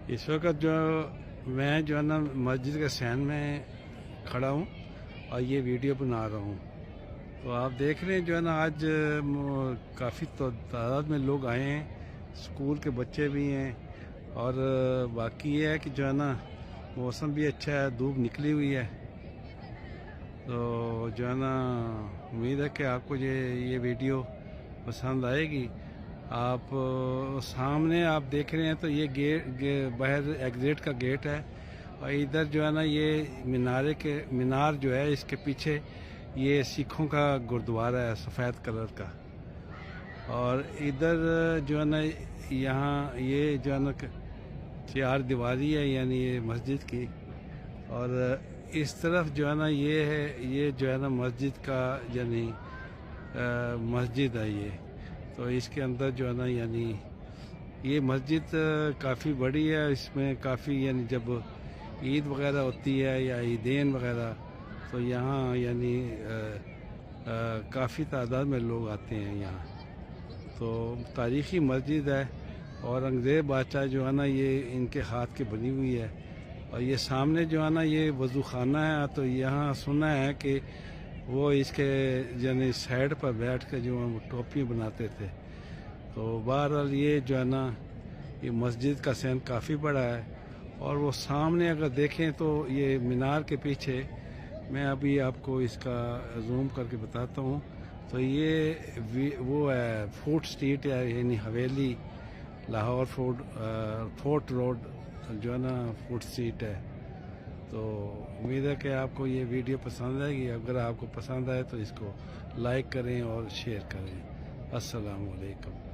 اس وقت میں جو ہے نا مسجد کے صحن میں کھڑا ہوں اور یہ ویڈیو بنا رہا ہوں. تو آپ دیکھ رہے ہیں جو ہے نا آج کافی تعداد میں لوگ آئے ہیں, اسکول کے بچے بھی ہیں, اور باقی یہ ہے کہ جو ہے نا موسم بھی اچھا ہے, دھوپ نکلی ہوئی ہے. تو جو ہے نا امید ہے کہ آپ کو یہ ویڈیو پسند آئے گی. آپ سامنے آپ دیکھ رہے ہیں تو یہ باہر ایگزٹ کا گیٹ ہے, اور ادھر جو ہے نا یہ مینار جو ہے اس کے پیچھے یہ سکھوں کا گردوارہ ہے سفید کلر کا. اور ادھر جو ہے نا یہاں یہ جو ہے نا چار دیواری ہے یعنی یہ مسجد کی, اور اس طرف جو ہے نا یہ جو ہے نا مسجد کا یعنی مسجد ہے یہ. تو اس کے اندر جو ہے نا یعنی یہ مسجد کافی بڑی ہے, اس میں کافی یعنی جب عید وغیرہ ہوتی ہے یا عیدین وغیرہ تو یہاں یعنی کافی تعداد میں لوگ آتے ہیں یہاں. تو تاریخی مسجد ہے, اور انگریز بادشاہ جو ہے نا یہ ان کے ہاتھ کی بنی ہوئی ہے. اور یہ سامنے جو ہے نا یہ وضو خانہ ہے, تو یہاں سنا ہے کہ وہ اس کے یعنی سائڈ پر بیٹھ کے جو ٹوپی بناتے تھے. تو بہرحال یہ جو ہے نا یہ مسجد کا صحن کافی بڑا ہے, اور وہ سامنے اگر دیکھیں تو یہ مینار کے پیچھے میں ابھی آپ کو اس کا زوم کر کے بتاتا ہوں. تو یہ وہ ہے فورٹ اسٹریٹ ہے یعنی حویلی لاہور فورٹ روڈ جو ہے نا فورٹ اسٹریٹ ہے. تو امید ہے کہ آپ کو یہ ویڈیو پسند آئے گی. اگر آپ کو پسند آئے تو اس کو لائک کریں اور شیئر کریں. السلام علیکم.